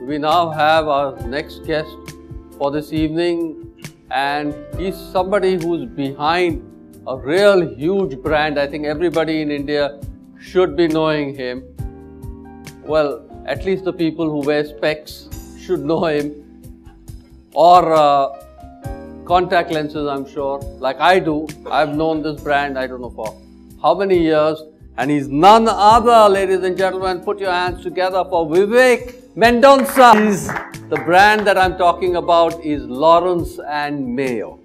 we now have our next guest for this evening, and he's somebody who's behind a real huge brand. I think everybody in India should be knowing him. Well, at least the people who wear specs should know him, or contact lenses, I'm sure, like I do. I've known this brand, I don't know for how many years, and he's none other, ladies and gentlemen, put your hands together for Vivek Mendonsa. The brand that I'm talking about is Lawrence and Mayo.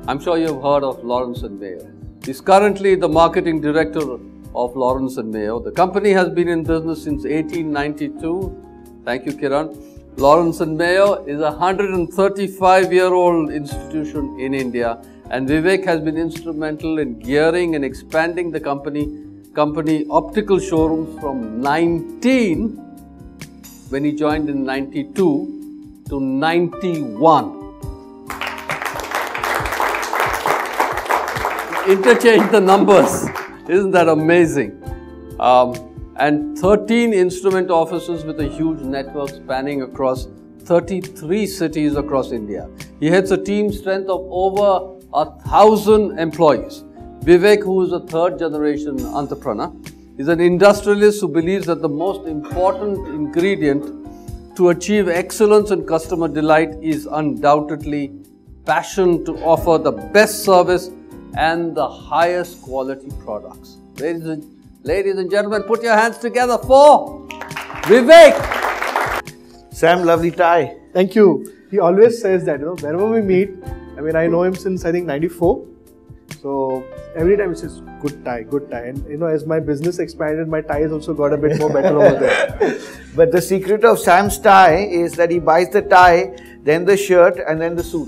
I'm sure you've heard of Lawrence and Mayo. He's currently the marketing director of Lawrence and Mayo. The company has been in business since 1892. Thank you, Kiran. Lawrence and Mayo is a 135-year-old institution in India, and Vivek has been instrumental in gearing and expanding the company optical showrooms from 19 when he joined in 92 to 91. Interchange the numbers. Isn't that amazing? And 13 instrument offices with a huge network spanning across 33 cities across India. He heads a team strength of over 1,000 employees. Vivek, who is a third-generation entrepreneur, is an industrialist who believes that the most important ingredient to achieve excellence and customer delight is undoubtedly passion to offer the best service and the highest quality products. Ladies and gentlemen, put your hands together for Vivek. Sam, lovely tie. Thank you. He always says that, wherever we meet, I know him since I think 94. So every time he says, good tie, good tie. And as my business expanded, my ties also got a bit more better over there. But the secret of Sam's tie is that he buys the tie, then the shirt, and then the suit.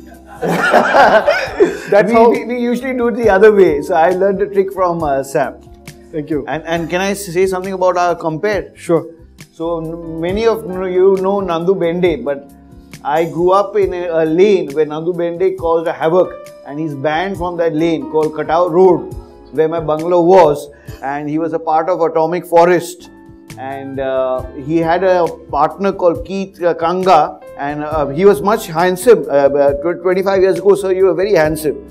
We usually do it the other way. So I learned the trick from Sam. Thank you. And can I say something about our compare? Sure. So many of you know Nandu Bende, but I grew up in a lane where Nandu Bende caused a havoc, and he's banned from that lane called Katao Road, where my bungalow was, and he was a part of Atomic Forest, and he had a partner called Keith Kanga, and he was much handsome. 25 years ago, sir, you were very handsome.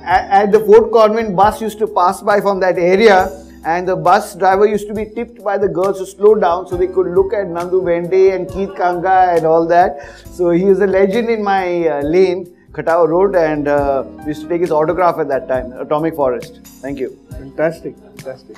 At the Fort Convent, bus used to pass by from that area, and the bus driver used to be tipped by the girls to slow down so they could look at Nandu Bende and Keith Kanga and all that. So he is a legend in my lane, Katao Road, and we used to take his autograph at that time, Atomic Forest. Thank you. Fantastic, fantastic.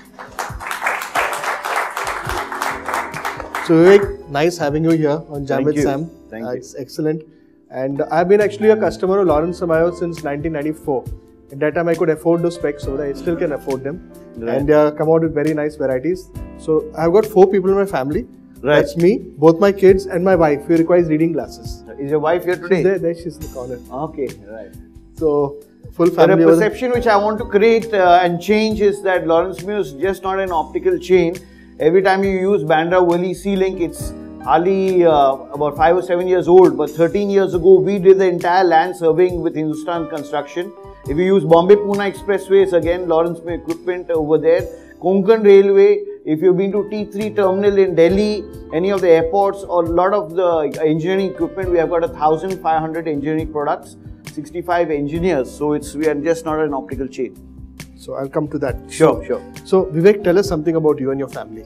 So Vivek, nice having you here on Jam with Sam. Thank you. It's excellent. And I've been actually a customer of Lawrence and Mayo since 1994. At that time I could afford those specs, so I still can afford them. Right. And they come out with very nice varieties. So I've got 4 people in my family. Right. That's me, both my kids and my wife, who requires reading glasses. Is your wife here today? She's there, she's in the corner. Okay, right. So full family. The perception which I want to create and change is that Lawrence Mayo is just not an optical chain. Every time you use Bandra Worli C-Link, it's hardly about 5 or 7 years old, but 13 years ago we did the entire land surveying with Hindustan Construction. If you use Bombay-Pune Expressways, again Lawrence Mayo equipment over there. Konkan Railway, if you've been to T3 terminal in Delhi, any of the airports or a lot of the engineering equipment, we have got 1,500 engineering products, 65 engineers, so we are just not an optical chain. So I'll come to that. Sure. So Vivek, tell us something about you and your family.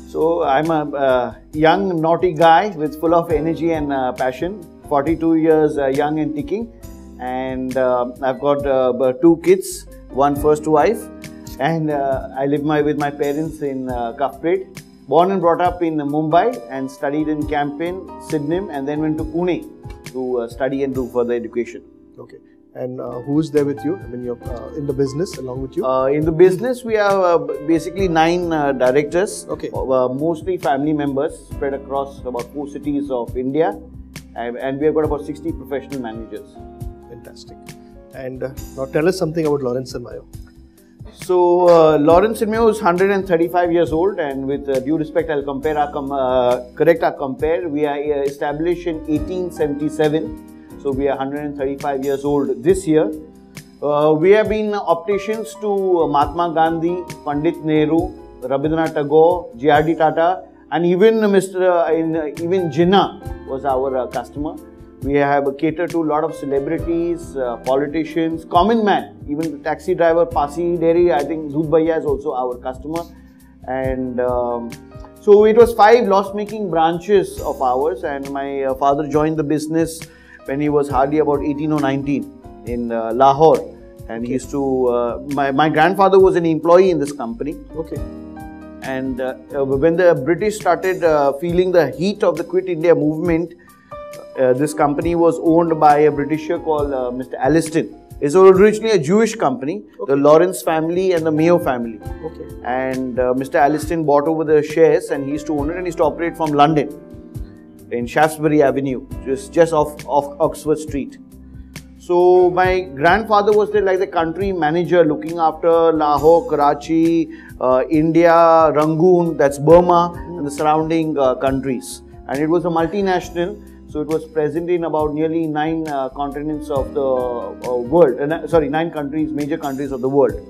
So I'm a young, naughty guy with full of energy and passion, 42 years young and ticking, and I've got 2 kids, 1 first wife, and I live with my parents in Kafpet. Born and brought up in Mumbai and studied in Campion, Sydney, and then went to Pune to study and do further education. Okay. And who's there with you? You're in the business along with you? In the business, we have basically 9 directors. Okay. Mostly family members spread across about 4 cities of India. And we have got about 60 professional managers. Fantastic. And now tell us something about Lawrence and Mayo. So, Lawrence and Mayo is 135 years old, and with due respect, I'll correct our compare. We are established in 1877. So we are 135 years old this year. We have been opticians to Mahatma Gandhi, Pandit Nehru, Rabindranath Tagore, J.R.D. Tata, and even even Jinnah was our customer. We have catered to a lot of celebrities, politicians, common man, even the taxi driver, Pasi Dairy, I think Zood Bhaiya is also our customer. And so it was 5 loss-making branches of ours, and my father joined the business when he was hardly about 18 or 19 in Lahore. And he used to, my grandfather was an employee in this company. Okay. And when the British started feeling the heat of the Quit India movement, this company was owned by a Britisher called Mr. Alliston. It's originally a Jewish company, the Lawrence family and the Mayo family. Okay. And Mr. Alliston bought over the shares, and he used to own it, and he used to operate from London in Shaftesbury Avenue, just off Oxford Street. So my grandfather was there like the country manager, looking after Lahore, Karachi, India, Rangoon, that's Burma, and the surrounding countries. And it was a multinational. So it was present in about nearly 9 continents of the world. 9 countries, major countries of the world.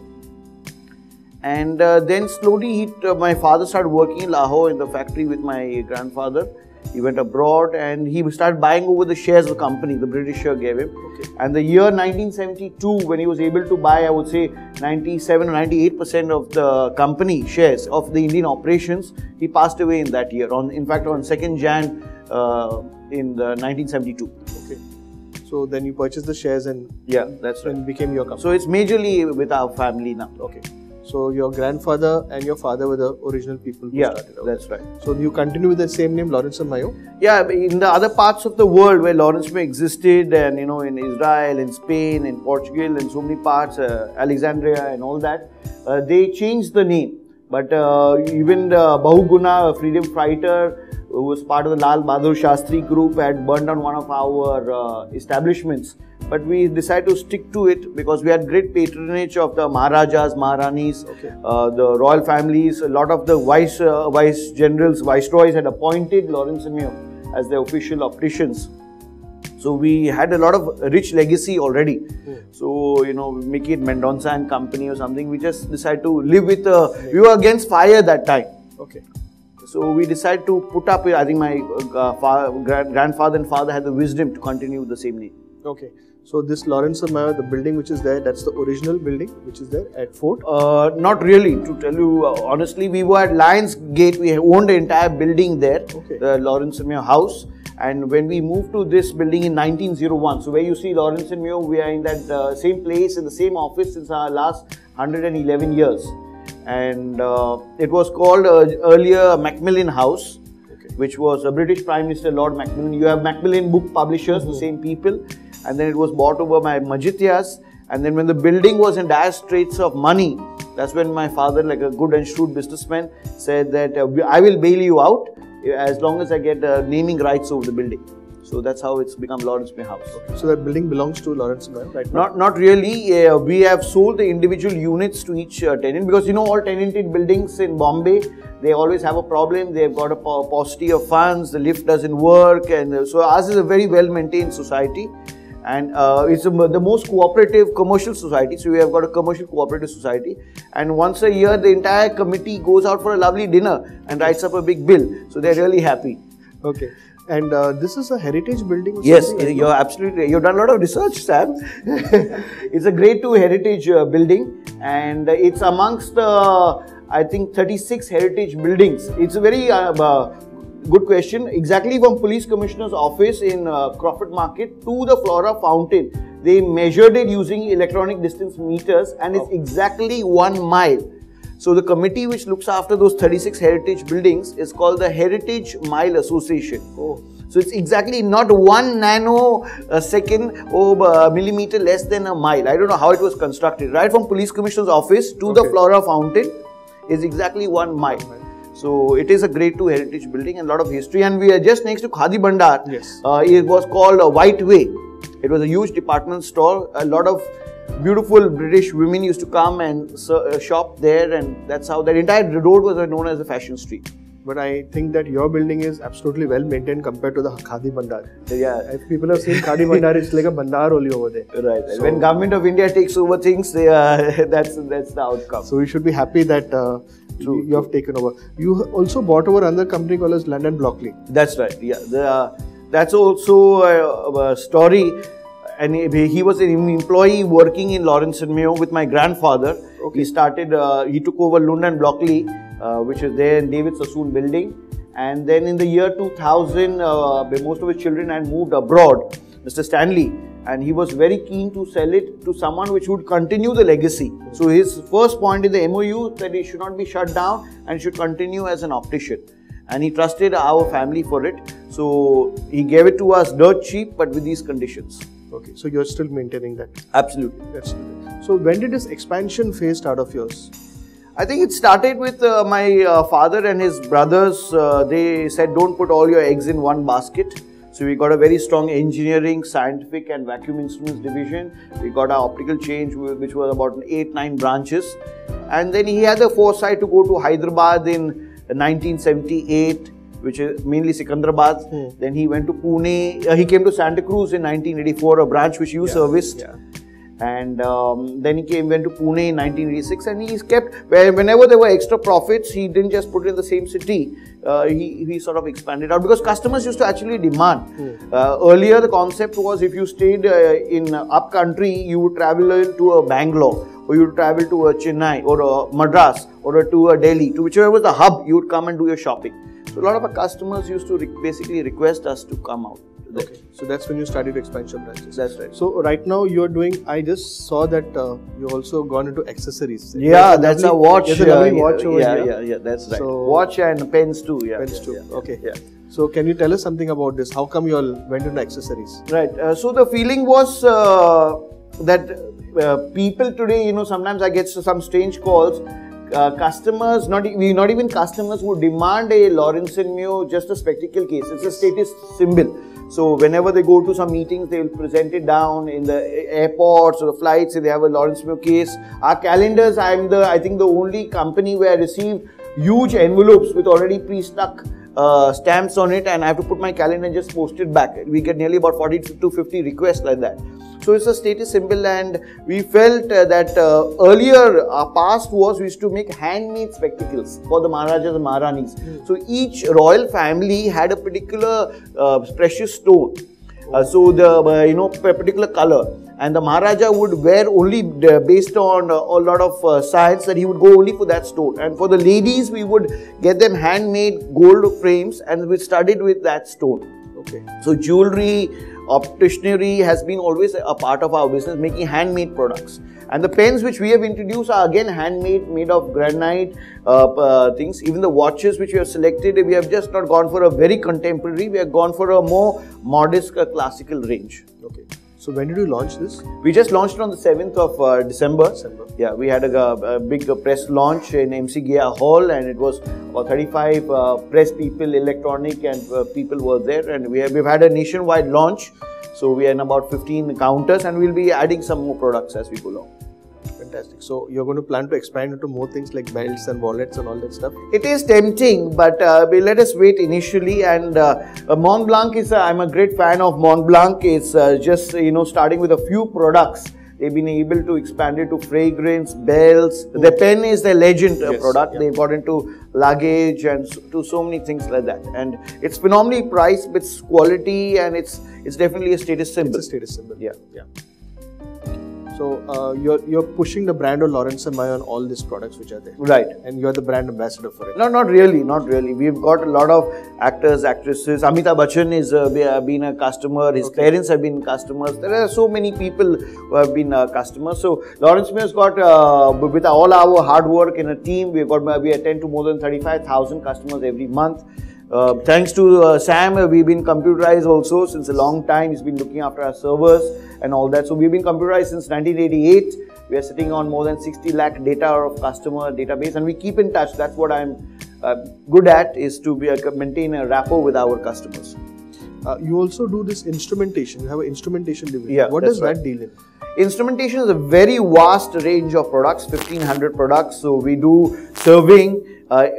And then slowly my father started working in Lahore in the factory with my grandfather. He went abroad and he started buying over the shares of the company the Britisher gave him. Okay. And the year 1972, when he was able to buy, I would say 97 or 98% of the company shares of the Indian operations, he passed away in that year. In fact, on 2nd Jan in 1972. Okay. So then you purchased the shares and that's right. And became your company. So it's majorly with our family now. Okay. So your grandfather and your father were the original people who started out. That's right. So you continue with the same name, Lawrence and Mayo? Yeah, in the other parts of the world where Lawrence Mayo existed, and in Israel, in Spain, in Portugal, and so many parts, Alexandria and all that, they changed the name. But even the Bahuguna, a freedom fighter, who was part of the Lal Bahadur Shastri group, had burned down one of our establishments. But we decided to stick to it because we had great patronage of the Maharajas, Maharanis, the royal families. A lot of the vice generals, viceroys had appointed Lawrence and Mayo as their official opticians. So we had a lot of rich legacy already. So, make it Mendonsa and Company or something. We just decided to live with, we were against fire that time. Okay. So we decided to put up, I think my grandfather and father had the wisdom to continue with the same name. Okay. So this Lawrence and Mayo, the building which is there, that's the original building which is there at Fort? Not really. To tell you honestly, we were at Lions Gate. We owned the entire building there, the Lawrence and Mayo house. And when we moved to this building in 1901, so where you see Lawrence and Mayo, we are in that same place, in the same office since our last 111 years. And it was called earlier Macmillan House, which was a British Prime Minister, Lord Macmillan. You have Macmillan book publishers, the same people. And then it was bought over by Majithias. And then when the building was in dire straits of money, that's when my father, like a good and shrewd businessman, said that I will bail you out as long as I get naming rights over the building. So that's how it's become Lawrence Mayo House. Okay. So that building belongs to Lawrence Mayo right now? Not really. We have sold the individual units to each tenant, because all tenanted buildings in Bombay, they always have a problem. They've got a paucity of funds, the lift doesn't work, and so ours is a very well maintained society. And it's the most cooperative commercial society. So we have got a commercial cooperative society. And once a year, the entire committee goes out for a lovely dinner and writes up a big bill. So they're really happy. Okay. And this is a heritage building? Or yes, you're absolutely. You've done a lot of research, Sam. It's a grade 2 heritage building. And it's amongst the, I think, 36 heritage buildings. It's a very good question. Exactly from Police Commissioner's office in Crawford Market to the Flora Fountain, they measured it using electronic distance meters, and it's exactly 1 mile. So the committee which looks after those 36 heritage buildings is called the Heritage Mile Association. So it's exactly not 1 nanosecond or millimeter less than a mile. I don't know how it was constructed. Right from Police Commissioner's office to the Flora Fountain is exactly 1 mile. So it is a grade 2 heritage building and a lot of history. And we are just next to Khadi Bhandar. Yes. It was called White Way. It was a huge department store. A lot of beautiful British women used to come and shop there, and that's how that entire road was known as the fashion street. But I think that your building is absolutely well maintained compared to the Khadi Bhandar. Yeah. If people have seen Khadi Bhandar, it's like a Bhandar only over there. Right. So when Government of India takes over things, that's the outcome. So we should be happy that true. You have taken over. You also bought over another company called as London Blockley. That's right. Yeah, that's also a story. And he was an employee working in Lawrence and Mayo with my grandfather. Okay. He took over London Blockley, which is there in David Sassoon building. And then in the year 2000, most of his children had moved abroad, Mr. Stanley. And he was very keen to sell it to someone which would continue the legacy. So his first point in the MOU that it should not be shut down and should continue as an optician. And he trusted our family for it. So he gave it to us dirt cheap, but with these conditions. Okay, so you're still maintaining that? Absolutely. Absolutely. So when did this expansion phase start of yours? I think it started with my father and his brothers. They said, don't put all your eggs in one basket. So we got a very strong engineering, scientific and vacuum instruments division. We got our optical change, which was about 8-9 branches. And then he had the foresight to go to Hyderabad in 1978, which is mainly Sikandrabad. Then he went to Pune. He came to Santa Cruz in 1984, a branch which you serviced. Yeah. And then he went to Pune in 1986, and he's kept, whenever there were extra profits, he didn't just put it in the same city. He sort of expanded out because customers used to actually demand. Earlier, the concept was if you stayed in up country, you would travel to a Bangalore, or you would travel to a Chennai, or a Madras, or to a Delhi, to whichever was the hub, you would come and do your shopping. So a lot of our customers used to basically request us to come out. Okay, so that's when you started expansion branches. That's right. So right now you're doing, I just saw that you also gone into accessories. Yeah, that's a watch. There's a lovely watch over here. Yeah, that's right. So, watch and pens too. Yeah, pens too. Yeah, okay. Yeah. So can you tell us something about this? How come you all went into accessories? Right. So the feeling was that people today, sometimes I get some strange calls. Customers, not even customers, would demand a Lawrence and Mayo just a spectacle case. It's a status symbol. So whenever they go to some meetings, they will present it down in the airports or the flights. If they have a Lawrence Mayo case, our calendars, I think the only company where I received huge envelopes with already pre-stuck stamps on it, and I have to put my calendar and just post it back. We get nearly about 40 to 50 requests like that. So it's a status symbol, and we felt that earlier our past was we used to make handmade spectacles for the Maharajas and Maharanis. So each royal family had a particular precious stone. So the particular color, and the Maharaja would wear only based on a lot of science that he would go only for that stone. And for the ladies, we would get them handmade gold frames, and we studied with that stone. Okay. So jewelry, opticianry has been always a part of our business, making handmade products. And the pens which we have introduced are again handmade, made of granite things. Even the watches which we have selected, we have just not gone for a very contemporary, we have gone for a more modest classical range. Okay. So when did you launch this? We just launched it on the 7th of December. Yeah, we had a big press launch in MC Gia Hall, and it was about 35 press people, electronic and people were there, and we've had a nationwide launch. So we are in about 15 counters, and we'll be adding some more products as we go along. Fantastic. So you're going to plan to expand into more things like belts and wallets and all that stuff? It is tempting, but let us wait initially. And Mont Blanc is, I'm a great fan of Mont Blanc. It's just, starting with a few products. They've been able to expand it to fragrance, belts. The pen is the legend product. Yeah. They've got into luggage and to so many things like that. And it's phenomenally priced with quality, and it's definitely a status symbol. It's a status symbol. Yeah. So you're pushing the brand of Lawrence and Mayo on all these products which are there. Right. And you're the brand ambassador for it. No, not really. We've got a lot of actors, actresses. Amitabh Bachchan is been a customer. His parents have been customers. There are so many people who have been customers. So Lawrence Mayo's got, with all our hard work in a team, we attend to more than 35,000 customers every month. Thanks to Sam, we've been computerized also since a long time. He's been looking after our servers and all that. So we've been computerized since 1988. We are sitting on more than 60 lakh data of customer database, and we keep in touch. That's what I'm good at, is to maintain a rapport with our customers. You also do this instrumentation. You have an instrumentation division. Yeah, what does that deal in? Instrumentation is a very vast range of products, 1500 products. So we do serving.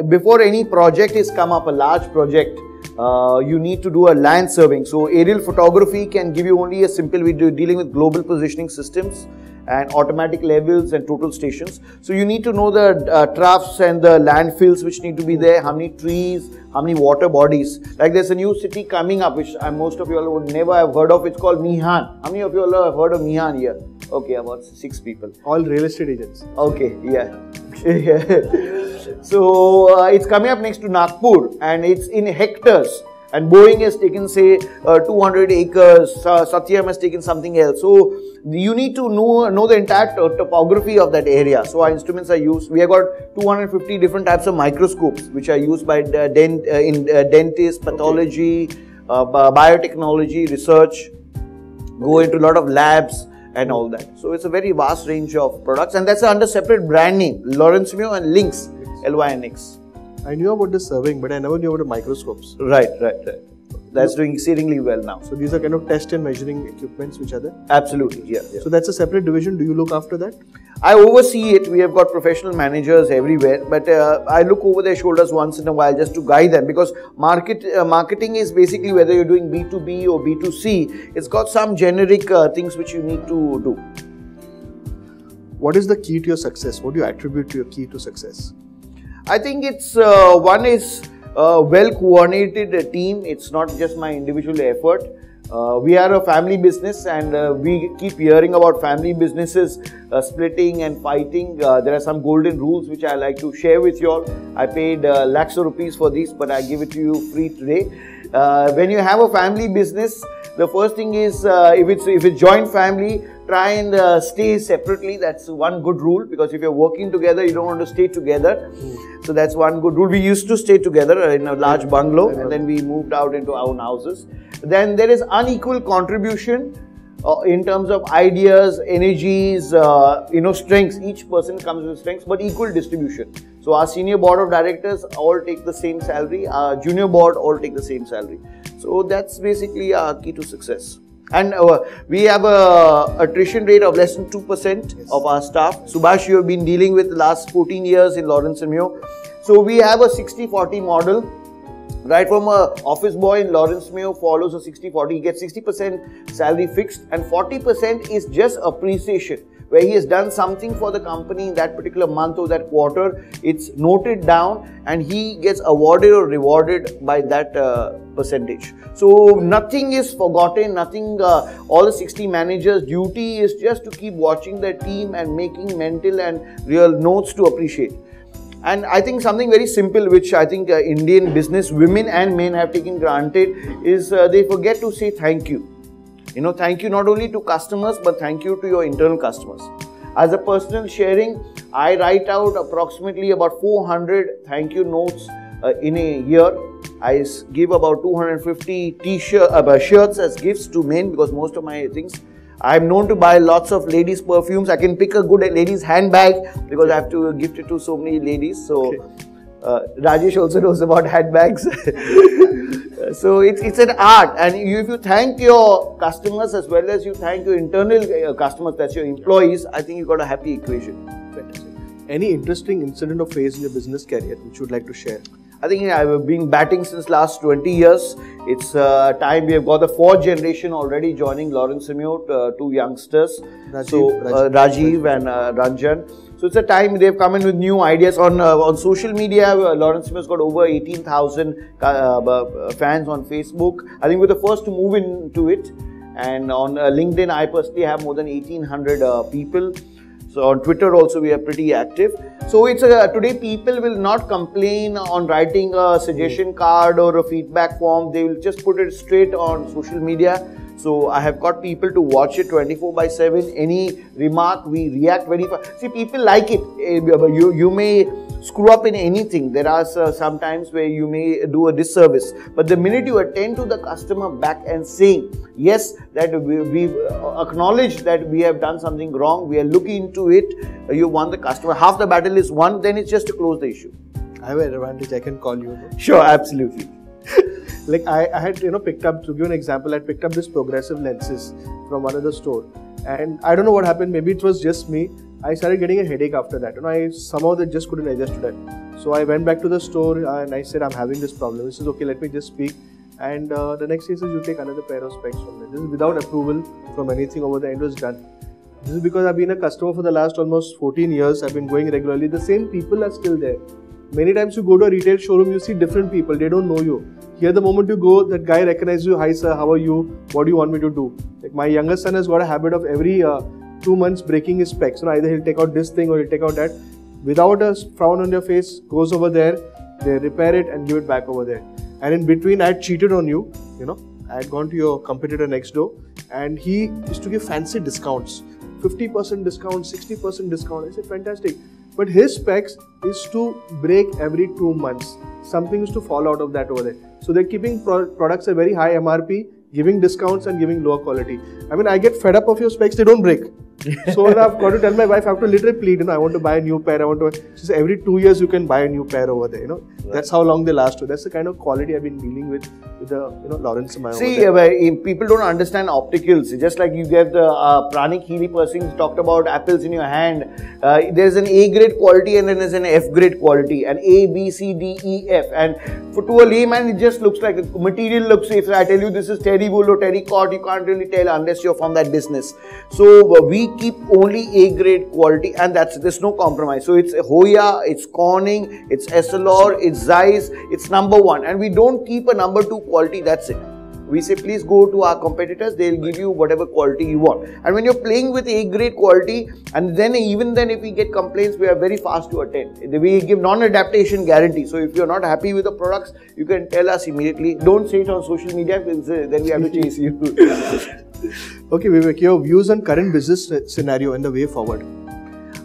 Before any project is come up, a large project, you need to do a land surveying. So aerial photography can give you only a simple, we're dealing with global positioning systems, and automatic levels and total stations. So you need to know the troughs and the landfills which need to be there, how many trees, how many water bodies. Like there's a new city coming up which most of you all would never have heard of. It's called Mihan. How many of you all have heard of Mihan here? Okay, about 6 people. All real estate agents. Okay, yeah. So it's coming up next to Nagpur and it's in hectares. And Boeing has taken say 200 acres, Satyam has taken something else. So you need to know the entire topography of that area. So our instruments are used. We have got 250 different types of microscopes which are used by dentists, pathology, biotechnology, research, go into a lot of labs and all that. So it's a very vast range of products and that's under separate brand name, Lawrence Mayo and Lynx, LYNX. I knew about the serving, but I never knew about the microscopes. Right. That's doing exceedingly well now. So these are kind of test and measuring equipments which are there? Absolutely, yeah. So that's a separate division. Do you look after that? I oversee it. We have got professional managers everywhere, but I look over their shoulders once in a while just to guide them, because marketing is basically whether you're doing B2B or B2C, it's got some generic things which you need to do. What is the key to your success? What do you attribute to your key to success? I think it's one is a well coordinated team. It's not just my individual effort. We are a family business and we keep hearing about family businesses splitting and fighting. There are some golden rules which I like to share with you all. I paid lakhs of rupees for these, but I give it to you free today. When you have a family business, the first thing is if it's joint family, try and stay separately. That's one good rule, because if you're working together, you don't want to stay together. So that's one good rule. We used to stay together in a large bungalow and then we moved out into our own houses. Then there is unequal contribution in terms of ideas, energies, strengths. Each person comes with strengths, but equal distribution. So our senior board of directors all take the same salary. Our junior board all take the same salary. So that's basically our key to success. And we have a attrition rate of less than 2% of our staff. Subhash, you have been dealing with the last 14 years in Lawrence & Mayo. So we have a 60-40 model. Right from a office boy in Lawrence Mayo follows a 60-40. He gets 60% salary fixed and 40% is just appreciation, where he has done something for the company in that particular month or that quarter. It's noted down and he gets awarded or rewarded by that percentage. So nothing is forgotten, nothing, all the 60 managers' duty is just to keep watching their team and making mental and real notes to appreciate. And I think something very simple which I think Indian business women and men have taken granted is they forget to say thank you. Thank you not only to customers but thank you to your internal customers. As a personal sharing, I write out approximately about 400 thank you notes in a year. I give about 250 shirts as gifts to men, because most of my things, I'm known to buy lots of ladies' perfumes. I can pick a good ladies' handbag because I have to gift it to so many ladies. So Rajesh also knows about handbags. So it's an art, and if you thank your customers as well as you thank your internal customers, that's your employees, I think you got a happy equation. Fantastic. Any interesting incident or phase in your business career which you would like to share? I think I've been batting since last 20 years. It's time. We have got the 4th generation already joining Lawrence Mayo, 2 youngsters. Rajiv and Ranjan. So it's a time they've come in with new ideas on social media. Lawrence Mayo's got over 18,000 fans on Facebook. I think we're the first to move into it. And on LinkedIn, I personally have more than 1,800 people. So on Twitter also we are pretty active. So it's today people will not complain on writing a suggestion card or a feedback form. They will just put it straight on social media. So I have got people to watch it 24/7. Any remark, we react very fast. See, people like it. You may screw up in anything. There are some times where you may do a disservice. But the minute you attend to the customer back and saying, yes, that we've acknowledged that we have done something wrong, we are looking into it, you won the customer, half the battle is won, then it's just to close the issue. I have an advantage, I can call you. Sure, absolutely. Like I had picked up, to give an example, I picked up this progressive lenses from another store, and I don't know what happened, maybe it was just me. I started getting a headache after that, I somehow just couldn't adjust to that. So I went back to the store and I said, I'm having this problem. He says, okay, let me just speak. And the next day he says, you take another pair of specs from me. This is without approval from anything over the end, was done. This is because I've been a customer for the last almost 14 years. I've been going regularly. The same people are still there. Many times you go to a retail showroom, you see different people. They don't know you. Here, the moment you go, that guy recognizes you. Hi sir, how are you? What do you want me to do? Like my youngest son has got a habit of every 2 months breaking his specs. Either he'll take out this thing or he'll take out that. Without a frown on your face, goes over there, they repair it and give it back over there. And in between, I had cheated on you. I had gone to your competitor next door, and he used to give fancy discounts. 50% discount, 60% discount. I said, fantastic. But his specs is to break every 2 months. Something is to fall out of that over there. So they're keeping products at very high MRP, giving discounts and giving lower quality. I mean, I get fed up of your specs, they don't break. So I've got to tell my wife, I have to literally plead, I want to buy a new pair. She says, every 2 years you can buy a new pair over there. Right. That's how long they last. That's the kind of quality I've been dealing with the Lawrence Mayo. See, people don't understand opticals. Just like you get the Pranik Healy person talked about apples in your hand. There's an A grade quality and then there's an F grade quality, and A, B, C, D, E, F. And to a layman, it just looks like the material looks. If I tell you this is terry wool or terracotta, you can't really tell unless you're from that business. So we keep only A grade quality, and there's no compromise. So it's Hoya, it's Corning, it's Essilor, it's Zeiss, it's #1, and we don't keep a #2 quality. That's it. We say please go to our competitors, they'll give you whatever quality you want. And when you're playing with A grade quality, and then even then if we get complaints, we are very fast to attend. We give non-adaptation guarantee. So if you're not happy with the products, you can tell us immediately. Don't say it on social media because then we have to chase you. Okay, Vivek, your views on current business scenario and the way forward.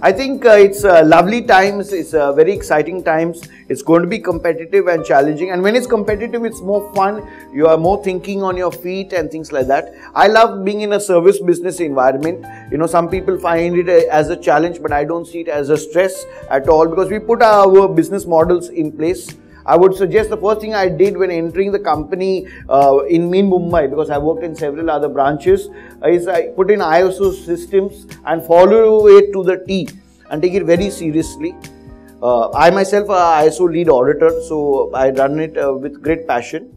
I think it's lovely times, it's very exciting times. It's going to be competitive and challenging, and when it's competitive, it's more fun. You are more thinking on your feet and things like that. I love being in a service business environment. Some people find it as a challenge, but I don't see it as a stress at all, because we put our business models in place. I would suggest the first thing I did when entering the company in Mumbai, because I worked in several other branches, is I put in ISO systems and follow it to the T and take it very seriously. I myself am ISO lead auditor, so I run it with great passion.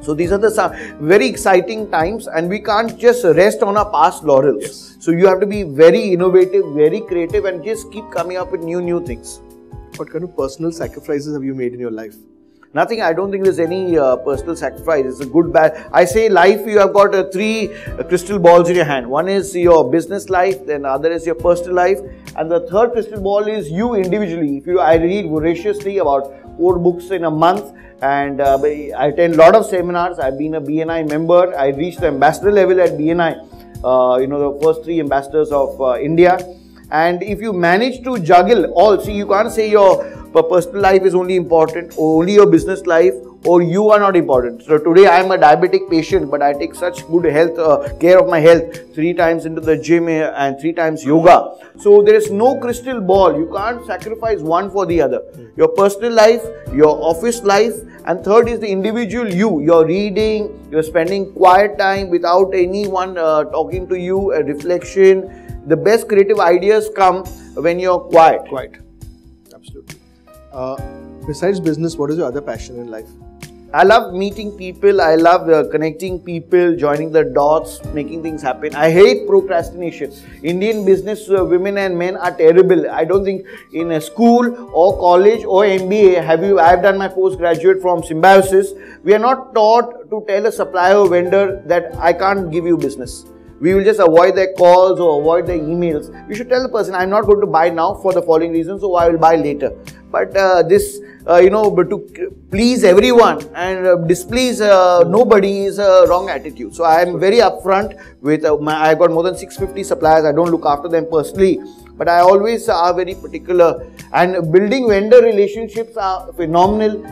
So these are the very exciting times, and we can't just rest on our past laurels. Yes. So you have to be very innovative, very creative, and just keep coming up with new things. What kind of personal sacrifices have you made in your life? Nothing. I don't think there's any personal sacrifice. It's a good bad. I say life, you have got 3 crystal balls in your hand. One is your business life, then other is your personal life, and the third crystal ball is you individually. I read voraciously about 4 books in a month, and I attend a lot of seminars. I've been a BNI member. I reached the ambassador level at BNI. The first 3 ambassadors of India. And if you manage to juggle all, see, you can't say your personal life is only important, or only your business life, or you are not important. So today I am a diabetic patient, but I take such good care of my health, 3 times into the gym and 3 times yoga. So there is no crystal ball. You can't sacrifice one for the other. Your personal life, your office life, and third is the individual you. You're reading, you're spending quiet time without anyone talking to you, a reflection. The best creative ideas come when you're quiet. Absolutely. Besides business, what is your other passion in life? I love meeting people. I love connecting people, joining the dots, making things happen. I hate procrastination. Indian business women and men are terrible. I don't think in a school or college or MBA I've done my postgraduate from Symbiosis. We are not taught to tell a supplier or vendor that I can't give you business. We will just avoid their calls or avoid their emails. We should tell the person, I'm not going to buy now for the following reasons, so I will buy later. But but to please everyone and displease nobody is a wrong attitude. So I am very upfront with I've got more than 650 suppliers. I don't look after them personally, but I always are very particular. And building vendor relationships are phenomenal.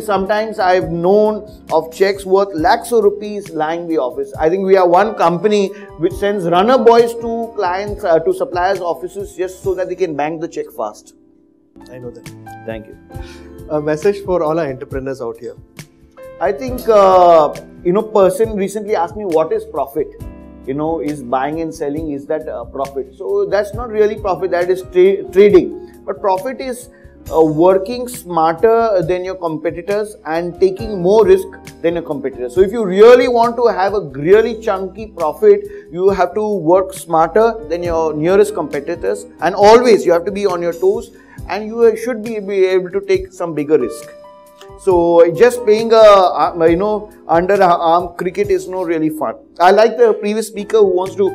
Sometimes I've known of checks worth lakhs of rupees lying in the office. I think we are one company which sends runner boys to clients, to suppliers' offices just so that they can bank the check fast. I know that. Thank you. A message for all our entrepreneurs out here. I think, person recently asked me what is profit. Is buying and selling, is that profit? So that's not really profit, that is trading. But profit is working smarter than your competitors and taking more risk than your competitors. So if you really want to have a really chunky profit, you have to work smarter than your nearest competitors, and always you have to be on your toes, and you should be able to take some bigger risk. So just playing under-arm cricket is not really fun. I like the previous speaker who wants to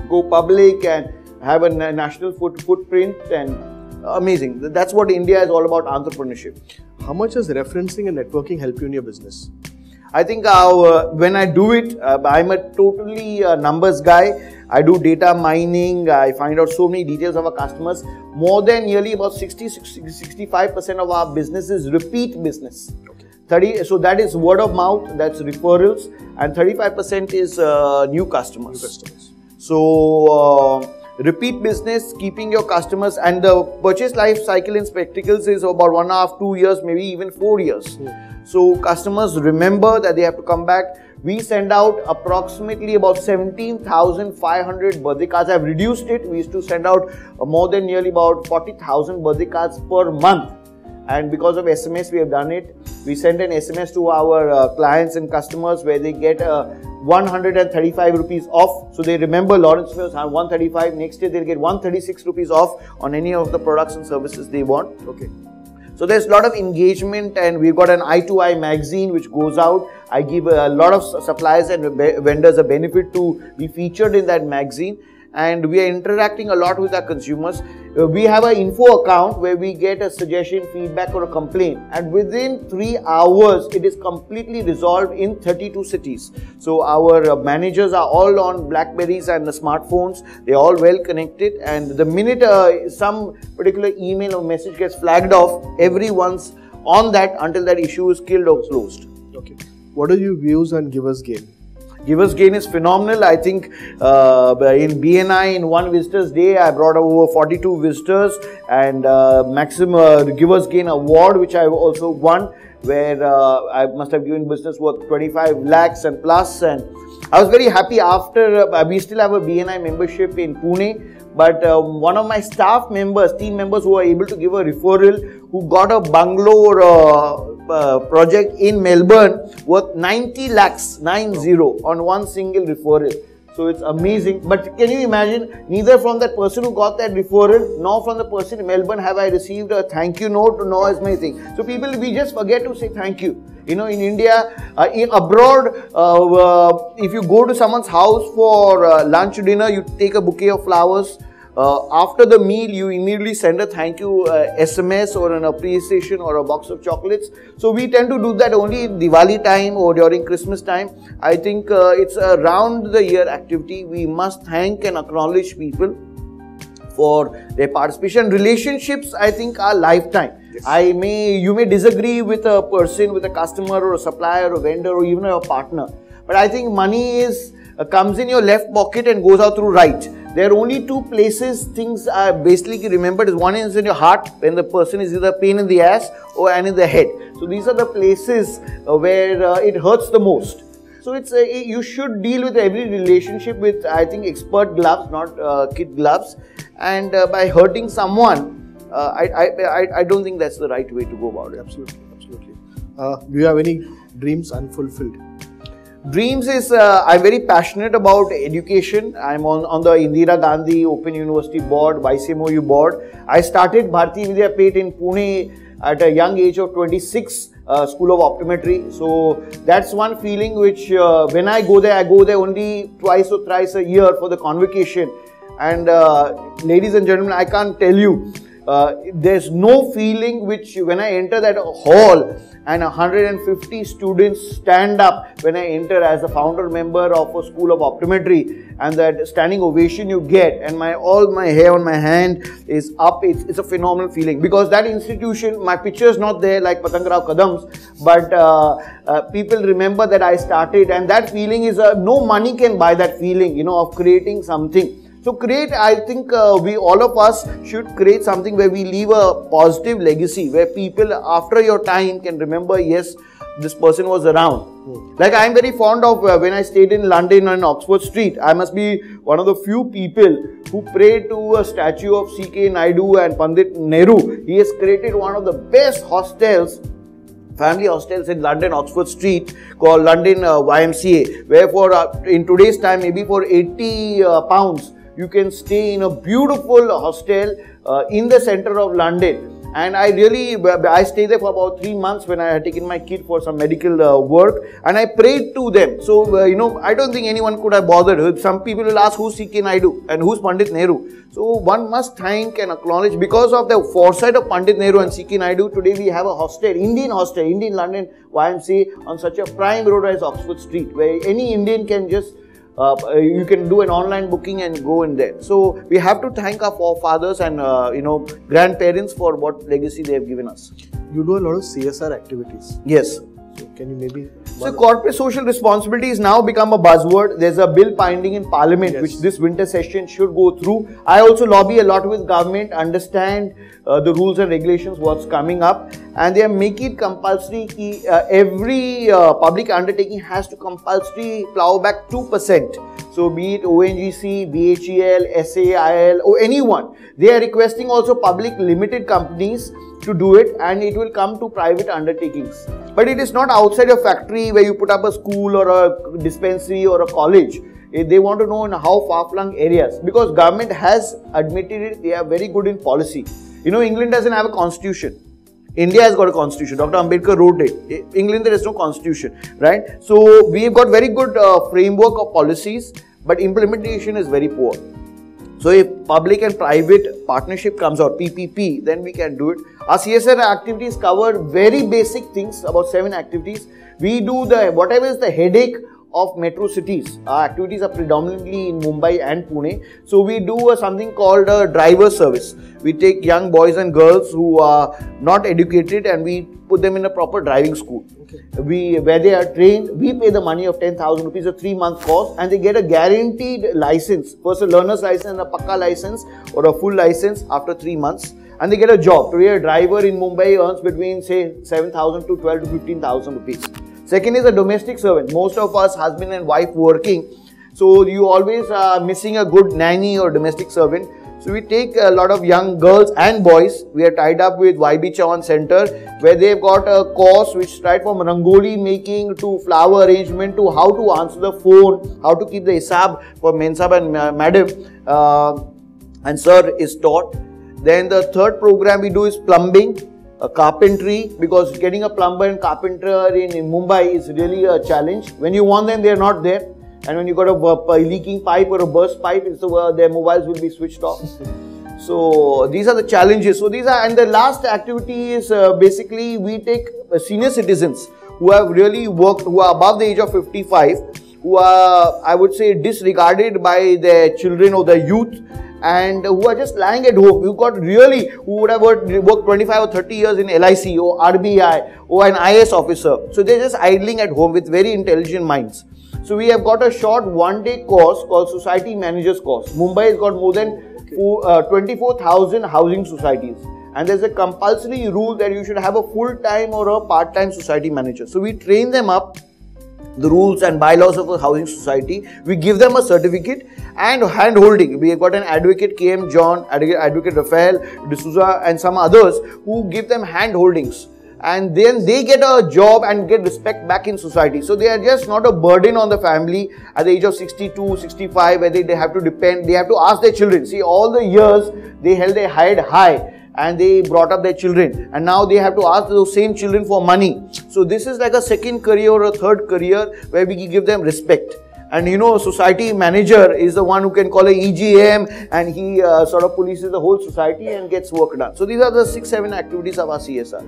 go public and have a national footprint, and amazing. That's what India is all about, entrepreneurship. How much does referencing and networking help you in your business? I think when I do it, I'm a totally numbers guy. I do data mining. I find out so many details of our customers. More than nearly about 65% of our business is repeat business. So that is word of mouth, that's referrals, and 35% is new customers. So repeat business, keeping your customers, and the purchase life cycle in spectacles is about 1.5, 2 years, maybe even 4 years. So customers remember that they have to come back. We send out approximately about 17,500 birthday cards. I've reduced it. We used to send out more than nearly about 40,000 birthday cards per month. And because of SMS, we have done it. We send an SMS to our clients and customers where they get 135 rupees off. So they remember Lawrence Mills have 135. Next year, they'll get 136 rupees off on any of the products and services they want. Okay. So there's a lot of engagement, and we've got an eye-to-eye magazine which goes out. I give a lot of suppliers and vendors a benefit to be featured in that magazine, and we are interacting a lot with our consumers. We have an info account where we get a suggestion, feedback or a complaint, and within 3 hours it is completely resolved in 32 cities. So our managers are all on Blackberries and the smartphones. They're all well connected, and the minute some particular email or message gets flagged off, everyone's on that until that issue is killed or closed. Okay. What are your views on Giver's Gain? Giver's Gain is phenomenal. I think in BNI, in one visitors day, I brought over 42 visitors, and maximum Giver's Gain award, which I also won, where I must have given business worth 25 lakhs and plus. And I was very happy after, we still have a BNI membership in Pune, but one of my staff members, team members who were able to give a referral, who got a bungalow project in Melbourne worth 90 lakhs, 90, on one single referral. So it's amazing. But can you imagine, neither from that person who got that referral, nor from the person in Melbourne have I received a thank you note, nor as many things. So people, we just forget to say thank you. You know, in India, abroad, if you go to someone's house for lunch or dinner, you take a bouquet of flowers. After the meal, you immediately send a thank you SMS or an appreciation or a box of chocolates. So we tend to do that only in Diwali time or during Christmas time. I think it's a round the year activity. We must thank and acknowledge people for their participation. Relationships, I think, are lifetime. Yes. You may disagree with a person, with a customer or a supplier or vendor or even a partner. But I think money comes in your left pocket and goes out through right. There are only two places things are basically remembered. One is in your heart, when the person is either pain in the ass or and in the head. So these are the places where it hurts the most. So it's you should deal with every relationship with, I think, expert gloves, not kid gloves. And by hurting someone, I don't think that's the right way to go about it. Absolutely, absolutely. Do you have any dreams unfulfilled? Dreams is, I'm very passionate about education. I'm on the Indira Gandhi Open University board, YCMOU board. I started Bharati Vidyapet in Pune at a young age of 26, School of Optometry. So that's one feeling which when I go there only twice or thrice a year for the convocation. And ladies and gentlemen, I can't tell you, there's no feeling which when I enter that hall and 150 students stand up when I enter as a founder member of a School of Optometry, and that standing ovation you get, and all my hair on my hand is up. It's a phenomenal feeling, because that institution, my picture is not there like Patangrao Kadam's, but people remember that I started, and that feeling is no money can buy that feeling, you know, of creating something. So I think we all of us should create something where we leave a positive legacy, where people after your time can remember, yes, this person was around. Like I'm very fond of when I stayed in London on Oxford Street, I must be one of the few people who prayed to a statue of C.K. Naidu and Pandit Nehru. He has created one of the best hostels, family hostels in London, Oxford Street, called London YMCA, where for in today's time, maybe for 80 pounds, you can stay in a beautiful hostel in the center of London. And I stayed there for about 3 months when I had taken my kid for some medical work, and I prayed to them. So, I don't think anyone could have bothered. Some people will ask who's C.K. Naidu and who's Pandit Nehru. So, one must thank and acknowledge, because of the foresight of Pandit Nehru and C.K. Naidu, today we have a hostel, Indian London YMCA on such a prime road as Oxford Street, where any Indian can just you can do an online booking and go in there. So we have to thank our forefathers and grandparents for what legacy they have given us. You do a lot of CSR activities. Yes. So can you maybe... So corporate social responsibility has now become a buzzword. There's a bill pending in Parliament, which this winter session should go through. I also lobby a lot with government, understand the rules and regulations, what's coming up, and they are making it compulsory. Every public undertaking has to compulsory plow back 2%. So be it ONGC, BHEL, SAIL or anyone. They are requesting also public limited companies to do it, and it will come to private undertakings. But it is not outside a factory where you put up a school or a dispensary or a college. They want to know in how far-flung areas, because government has admitted it, they are very good in policy. England doesn't have a constitution. India has got a constitution. Dr. Ambedkar wrote it. England, there is no constitution, right? So we've got very good framework of policies, but implementation is very poor. So if public and private partnership comes out, PPP, then we can do it. Our CSR activities cover very basic things, about 7 activities. We do whatever is the headache of metro cities. Our activities are predominantly in Mumbai and Pune. So we do something called a driver service. We take young boys and girls who are not educated and we put them in a proper driving school. Where they are trained, we pay the money of 10,000 rupees, a 3-month course, and they get a guaranteed license. First a learner's license, a pakka license or a full license after 3 months. And they get a job. Today a driver in Mumbai earns between say 7,000 to 12 to 15,000 rupees. Second is a domestic servant. Most of us husband and wife working. So you always are missing a good nanny or domestic servant. So we take a lot of young girls and boys. We are tied up with YB Chavan Center, where they've got a course which right from rangoli making to flower arrangement to how to answer the phone, how to keep the hisab for Mensab and Madam and Sir is taught. Then the third program we do is plumbing, carpentry, because getting a plumber and carpenter in Mumbai is really a challenge. When you want them, they are not there. And when you got a leaking pipe or a burst pipe, their mobiles will be switched off. So these are the challenges. So and the last activity is basically we take senior citizens who have really worked, who are above the age of 55, who are, I would say, disregarded by their children or their youth, and who are just lying at home. Who would have worked 25 or 30 years in LIC or RBI or an IS officer. So they're just idling at home with very intelligent minds. So we have got a short 1-day course called Society Managers course. Mumbai has got more than 24,000 housing societies. And there's a compulsory rule that you should have a full-time or a part-time society manager. So we train them up, the rules and bylaws of a housing society. We give them a certificate and hand-holding. We have got an advocate, KM John, advocate Rafael D'Souza and some others who give them hand-holdings. And then they get a job and get respect back in society. So they are just not a burden on the family at the age of 62, 65, where they have to depend, they have to ask their children. See, all the years they held their head high and they brought up their children, and now they have to ask those same children for money. So this is like a second career or a third career where we give them respect. And society manager is the one who can call a EGM and he sort of polices the whole society and gets work done. So these are the 6-7 activities of our CSR.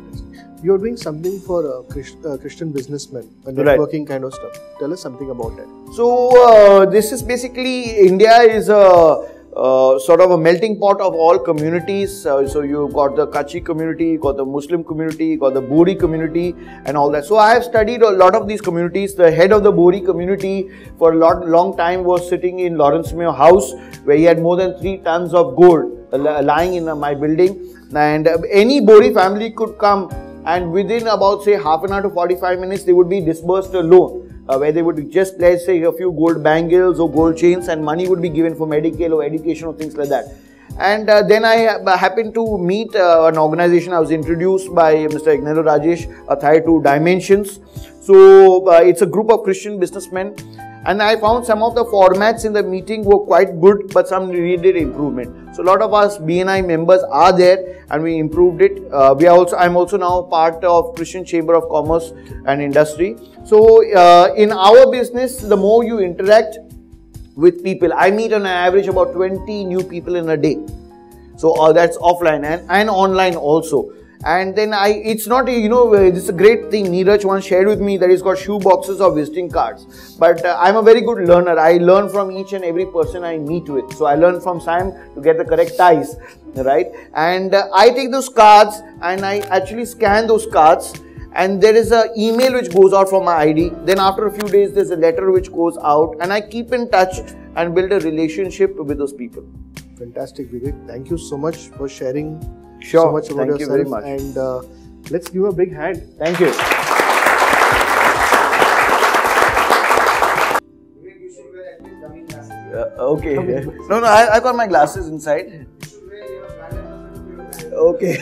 You're doing something for Christian businessmen, a networking kind of stuff. Tell us something about that. So this is basically, India is a sort of a melting pot of all communities. So you've got the Kachi community, you got the Muslim community, you got the Bori community and all that. So I have studied a lot of these communities. The head of the Bori community for a long time was sitting in Lawrence Mayo house, where he had more than 3 tons of gold lying in my building. And any Bori family could come and within about say half an hour to 45 minutes they would be disbursed a loan. Where they would just, let's say, a few gold bangles or gold chains, and money would be given for medical or education or things like that. And then I happened to meet an organization. I was introduced by Mr. Ignero Rajesh Athai to Dimensions. So it's a group of Christian businessmen, and I found some of the formats in the meeting were quite good, but some needed improvement. So a lot of us BNI members are there, and we improved it. I'm also now part of Christian Chamber of Commerce and Industry. So in our business, the more you interact with people, I meet on an average about 20 new people in a day. So that's offline and online also. And then it's not, this is a great thing. Neeraj once shared with me that he's got shoe boxes of visiting cards. But I'm a very good learner. I learn from each and every person I meet with. So I learn from Sam to get the correct ties, right? And I take those cards and I actually scan those cards. And there is an email which goes out from my ID. Then after a few days, there's a letter which goes out. And I keep in touch and build a relationship with those people. Fantastic, Vivek. Thank you so much for sharing so much about yourself. You very much. And let's give a big hand. Thank you. Okay. No, I got my glasses inside. Okay.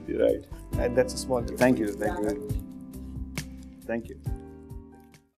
You're right. And that's a small gift. Thank you. Thank you. Thank you.